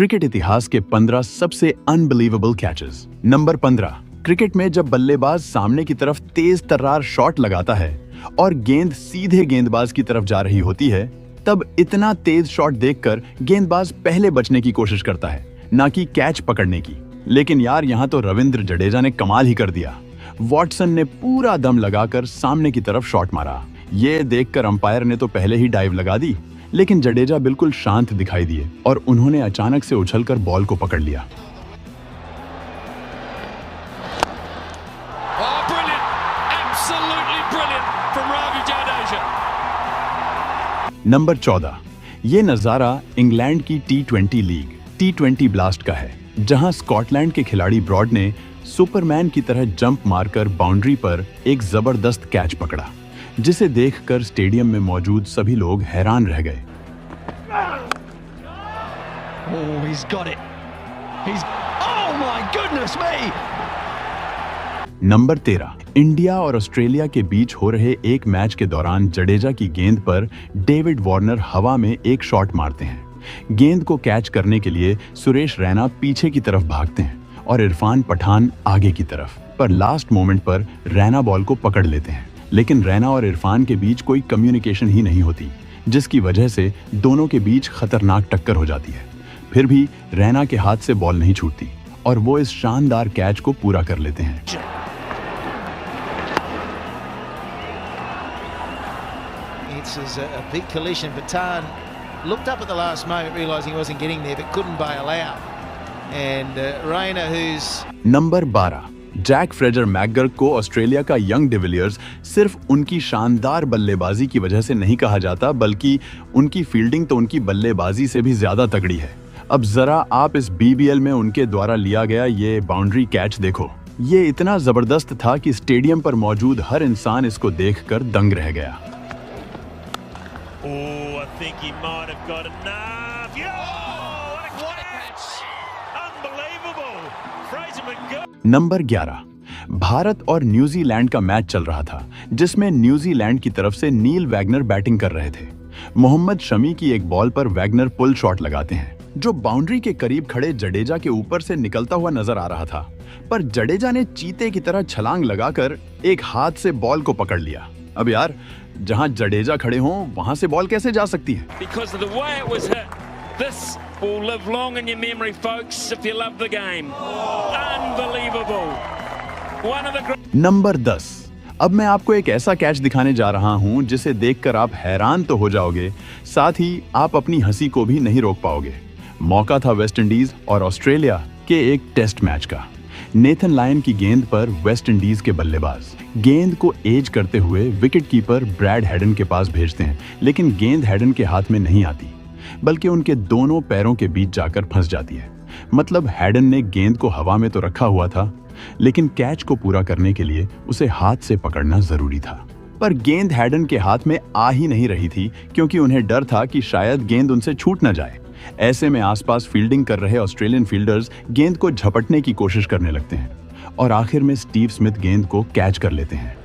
Cricket इतिहास के 15 सबसे अनबिलीवेबल कैचेस। नंबर 15, क्रिकेट में जब बल्लेबाज सामने की तरफ तेज तर्रार शॉट लगाता है और गेंद सीधे गेंदबाज की तरफ जा रही होती है, तब इतना तेज शॉट देखकर गेंदबाज पहले बचने की कोशिश करता है, ना कि कैच पकड़ने की। लेकिन यार, यहाँ तो रविंद्र जडेजा ने कमाल ही कर दिया। वॉटसन ने पूरा दम लगाकर सामने की तरफ शॉट मारा। ये देखकर अंपायर ने तो पहले ही डाइव लगा दी, लेकिन जडेजा बिल्कुल शांत दिखाई दिए और उन्होंने अचानक से उछलकर बॉल को पकड़ लिया। नंबर 14, ये नजारा इंग्लैंड की T20 लीग T20 ब्लास्ट का है, जहां स्कॉटलैंड के खिलाड़ी ब्रॉड ने सुपरमैन की तरह जंप मारकर बाउंड्री पर एक जबरदस्त कैच पकड़ा, जिसे देखकर स्टेडियम में मौजूद सभी लोग हैरान रह गए। नंबर 13, इंडिया और ऑस्ट्रेलिया के बीच हो रहे एक मैच के दौरान जडेजा की गेंद पर डेविड वार्नर हवा में एक शॉट मारते हैं। गेंद को कैच करने के लिए सुरेश रैना पीछे की तरफ भागते हैं और इरफान पठान आगे की तरफ, पर लास्ट मोमेंट पर रैना बॉल को पकड़ लेते हैं। लेकिन रैना और इरफान के बीच कोई कम्युनिकेशन ही नहीं होती, जिसकी वजह से दोनों के बीच खतरनाक टक्कर हो जाती है। फिर भी रैना के हाथ से बॉल नहीं छूटती और वो इस शानदार कैच को पूरा कर लेते हैं। It's a big collision. Patan looked up at the last moment, realizing he wasn't getting there, but couldn't bail out. And Rayner, who's number 12, Jake Fraser McGurk को ऑस्ट्रेलिया का यंग डिविलियर्स सिर्फ उनकी शानदार बल्लेबाजी की वजह से नहीं कहा जाता, बल्कि उनकी फील्डिंग तो उनकी बल्लेबाजी से भी ज्यादा तगड़ी है। अब जरा आप इस BBL में उनके द्वारा लिया गया ये बाउंड्री कैच देखो। ये इतना जबरदस्त था कि स्टेडियम पर मौजूद हर इंसान इसको देखकर दंग रह गया। Oh, I think he might have got enough. Yeah! What a catch! Unbelievable! Fraser McGurk. Number 11, Bharat और न्यूजीलैंड का मैच चल रहा था, जिसमें न्यूजीलैंड की तरफ से नील वैगनर बैटिंग कर रहे थे। मोहम्मद शमी की एक बॉल पर वैगनर पुल शॉट लगाते हैं, जो बाउंड्री के करीब खड़े जडेजा के ऊपर से निकलता हुआ नजर आ रहा था। पर जडेजा ने चीते की तरह छलांग लगाकर एक हाथ से बॉल को पकड़ लिया। अब यार, जहां जडेजा खड़े हों वहां से बॉल कैसे जा सकती है? Because of the way it was hit, this will live long in your memory, folks, if you love the game. Unbelievable. One of the great. Number 10, अब मैं आपको एक ऐसा कैच दिखाने जा रहा हूं जिसे देखकर आप हैरान तो हो जाओगे, साथ ही आप अपनी हंसी को भी नहीं रोक पाओगे। मौका था वेस्ट इंडीज और ऑस्ट्रेलिया के एक टेस्ट मैच का। नेथन लायन की गेंद पर वेस्ट इंडीज के बल्लेबाज गेंद को एज करते हुए विकेट कीपर ब्रैड हेडन के पास भेजते हैं, लेकिन गेंद हेडन के हाथ में नहीं आती, बल्कि उनके दोनों पैरों के बीच जाकर फंस जाती है। मतलब हेडन ने गेंद को हवा में तो रखा हुआ था, लेकिन कैच को पूरा करने के लिए उसे हाथ से पकड़ना जरूरी था। पर गेंद हेडन के हाथ में आ ही नहीं रही थी, क्योंकि उन्हें डर था कि शायद गेंद उनसे छूट न जाए। ऐसे में आसपास फील्डिंग कर रहे ऑस्ट्रेलियन फील्डर्स गेंद को झपटने की कोशिश करने लगते हैं और आखिर में स्टीव स्मिथ गेंद को कैच कर लेते हैं।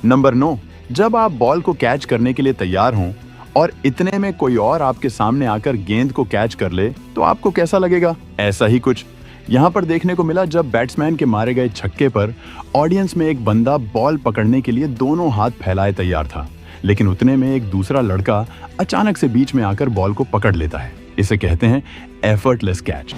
नंबर 9, जब आप बॉल को कैच करने के लिए तैयार हों और इतने में कोई और आपके सामने आकर गेंद को कैच कर ले, तो आपको कैसा लगेगा? ऐसा ही कुछ यहाँ पर देखने को मिला, जब बैट्समैन के मारे गए छक्के पर ऑडियंस में एक बंदा बॉल पकड़ने के लिए दोनों हाथ फैलाए तैयार था, लेकिन उतने में एक दूसरा लड़का अचानक से बीच में आकर बॉल को पकड़ लेता है। इसे कहते हैं एफर्टलेस कैच।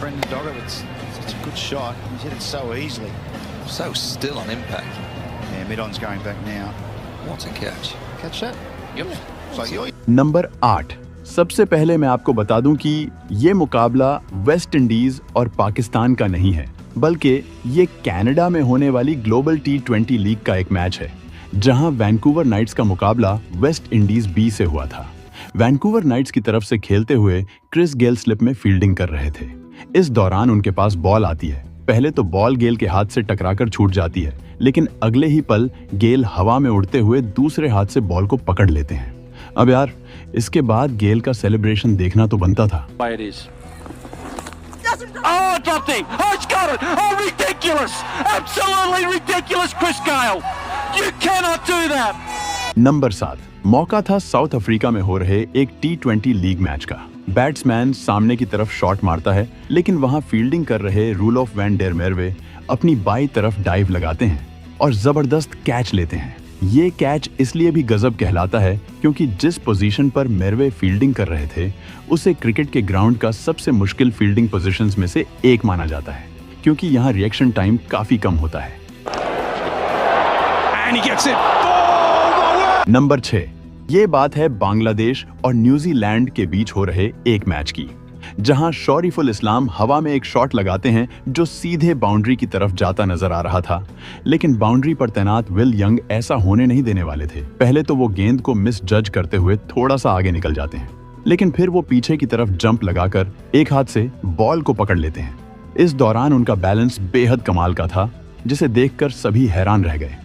नंबर 8, सबसे पहले मैं आपको बता दूं कि ये मुकाबला वेस्ट इंडीज और पाकिस्तान का नहीं है, बल्कि ये कनाडा में होने वाली ग्लोबल T20 लीग का एक मैच है, जहां वैंकूवर नाइट्स का मुकाबला वेस्ट इंडीज B से हुआ था। वैंकूवर नाइट्स की तरफ से खेलते हुए क्रिस गेल स्लिप में फील्डिंग कर रहे थे। इस दौरान उनके पास बॉल आती है। पहले तो बॉल गेल के हाथ से टकराकर छूट जाती है, लेकिन अगले ही पल गेल हवा में उड़ते हुए दूसरे हाथ से बॉल को पकड़ लेते हैं। अब यार, इसके बाद गेल का सेलिब्रेशन देखना तो बनता था। Oh, dropped him. Oh, it's got it. Oh, ridiculous. Absolutely ridiculous, Chris Gale. You cannot do that. Number 7, मौका था साउथ अफ्रीका में हो रहे एक T20 लीग मैच का। बैट्समैन सामने की तरफ शॉट मारता है, लेकिन वहां फील्डिंग कर रहे रूलोफ वैन डेर मेरवे अपनी बाईं तरफ डाइव लगाते हैं और जबरदस्त कैच लेते हैं। ये कैच इसलिए भी गजब कहलाता है क्योंकि जिस पोजीशन पर मेरवे फील्डिंग कर रहे थे उसे क्रिकेट के ग्राउंड का सबसे मुश्किल फील्डिंग पोजीशंस में से एक माना जाता है, क्योंकि यहाँ रिएक्शन टाइम काफी कम होता है। नंबर 6, ये बात है बांग्लादेश और न्यूजीलैंड के बीच हो रहे एक मैच की, जहां शौरीफुल इस्लाम हवा में एक शॉट लगाते हैं जो सीधे बाउंड्री की तरफ जाता नजर आ रहा था, लेकिन बाउंड्री पर तैनात विल यंग ऐसा होने नहीं देने वाले थे। पहले तो वो गेंद को मिस जज करते हुए थोड़ा सा आगे निकल जाते हैं, लेकिन फिर वो पीछे की तरफ जंप लगाकर एक हाथ से बॉल को पकड़ लेते हैं। इस दौरान उनका बैलेंस बेहद कमाल का था, जिसे देखकर सभी हैरान रह गए।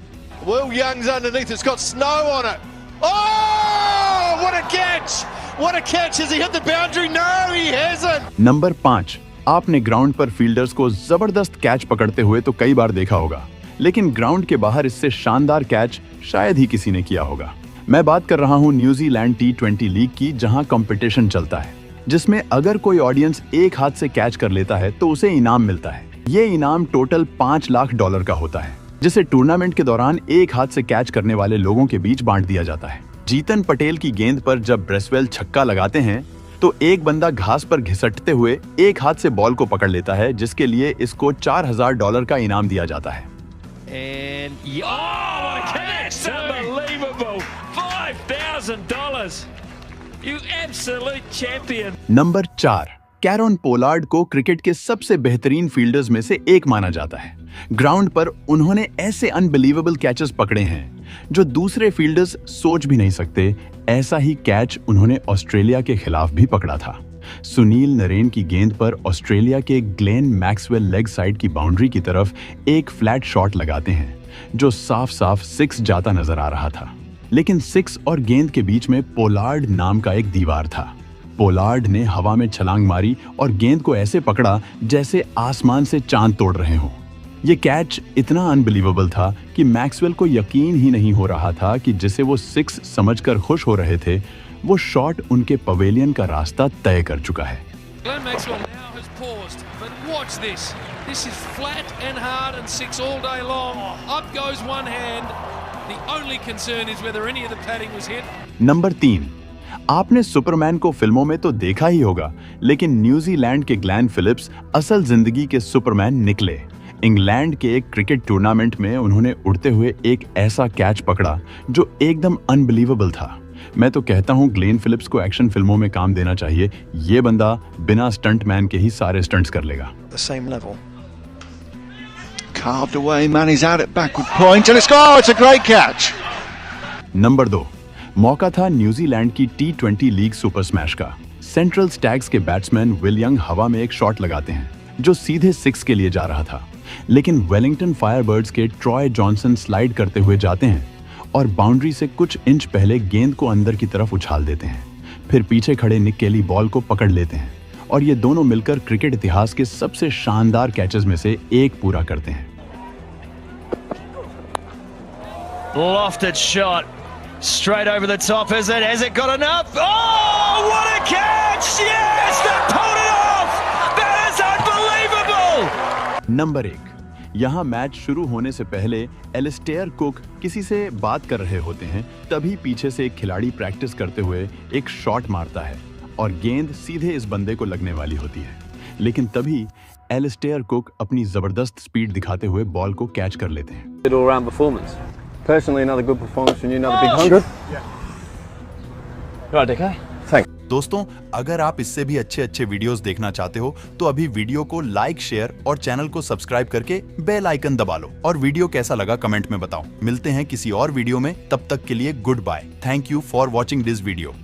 Will Young's underneath, it's got snow on it. Oh, what a catch! What a catch! Has he hit the boundary? No, he hasn't. Number 5, आपने ग्राउंड पर फील्डर्स को जबरदस्त कैच पकड़ते हुए तो कई बार देखा होगा, लेकिन ग्राउंड के बाहर इससे शानदार कैच शायद ही किसी ने किया होगा। मैं बात कर रहा हूँ न्यूजीलैंड T20 लीग की, जहाँ कंपटीशन चलता है, जिसमें अगर कोई ऑडियंस एक हाथ से कैच कर लेता है तो उसे इनाम मिलता है। ये इनाम टोटल $5 लाख का होता है, जिसे टूर्नामेंट के दौरान एक हाथ से कैच करने वाले लोगों के बीच बांट दिया जाता है। जीतन पटेल की गेंद पर जब ब्रेसवेल छक्का लगाते हैं तो एक बंदा घास पर घिसटते हुए एक हाथ से बॉल को पकड़ लेता है, जिसके लिए इसको $4000 का इनाम दिया जाता है। नंबर 4, कैरन पोलार्ड को क्रिकेट के सबसे बेहतरीन फील्डर्स में से एक माना जाता है। ग्राउंड पर उन्होंने ऐसे अनबिलीवेबल कैचेस पकड़े हैं जो दूसरे फील्डर्स सोच भी नहीं सकते। ऐसा ही कैच उन्होंने ऑस्ट्रेलिया के खिलाफ भी पकड़ा था। सुनील नरेन की गेंद पर ऑस्ट्रेलिया के ग्लेन मैक्सवेल लेग साइड की बाउंड्री की तरफ एक फ्लैट शॉट लगाते हैं जो साफ साफ 6 जाता नजर आ रहा था, लेकिन 6 और गेंद के बीच में पोलार्ड नाम का एक दीवार था। पोलार्ड ने हवा में छलांग मारी और गेंद को ऐसे पकड़ा जैसे आसमान से चांद तोड़ रहे हों। ये कैच इतना अनबिलीवेबल था कि मैक्सवेल को यकीन ही नहीं हो रहा था कि जिसे वो 6 समझकर खुश हो रहे थे, वो शॉट उनके पवेलियन का रास्ता तय कर चुका है। Glenn Maxwell now has paused, but watch this. This is flat and hard and 6 all day long. Up goes one hand. The only concern is whether any of the padding was hit. Number 3, आपने Superman को फिल्मों में तो देखा ही होगा, लेकिन New Zealand के Glenn Phillips असल जिंदगी के सुपरमैन निकले। इंग्लैंड के एक क्रिकेट टूर्नामेंट में उन्होंने उड़ते हुए एक ऐसा कैच पकड़ा जो एकदम अनबिलीवेबल था। मैं तो कहता हूँ ग्लेन फिलिप्स को एक्शन फिल्मों में काम देना चाहिए। ये बंदा बिना स्टंट मैन के ही सारे स्टंट्स कर लेगा। The same level. Carved away, man is out at backward point and it's a great catch. Number 2, मौका था न्यूजीलैंड की T20 लीग सुपर स्मैश का। सेंट्रल स्टैग्स के बैट्समैन विल यंग हवा में एक शॉट लगाते हैं जो सीधे 6 के लिए जा रहा था, लेकिन वेलिंगटन फायरबर्ड्स के ट्रॉय जॉनसन स्लाइड करते हुए जाते हैं और बाउंड्री से कुछ इंच पहले गेंद को अंदर की तरफ उछाल देते हैं। फिर पीछे खड़े निक केली बॉल को पकड़ लेते हैं और ये दोनों मिलकर क्रिकेट इतिहास के सबसे शानदार कैचेस में से एक पूरा करते हैं। Lofted shot straight over the top. Has it got enough? Oh, what a catch! Yes, they pulled it off. That is unbelievable. Number 1, यहाँ मैच शुरू होने से पहले एलिस्टेयर कुक किसी से बात कर रहे होते हैं, तभी पीछे से एक खिलाड़ी प्रैक्टिस करते हुए एक शॉट मारता है और गेंद सीधे इस बंदे को लगने वाली होती है, लेकिन तभी एलिस्टेयर कुक अपनी जबरदस्त स्पीड दिखाते हुए बॉल को कैच कर लेते हैं। All-round performance. Personally, another good performance from you, another big 100. Right, okay. Thanks. दोस्तों, अगर आप इससे भी अच्छे वीडियोस देखना चाहते हो तो अभी वीडियो को लाइक, शेयर और चैनल को सब्सक्राइब करके बेल आइकन दबा लो और वीडियो कैसा लगा कमेंट में बताओ। मिलते हैं किसी और वीडियो में, तब तक के लिए good bye. Thank you for watching this video.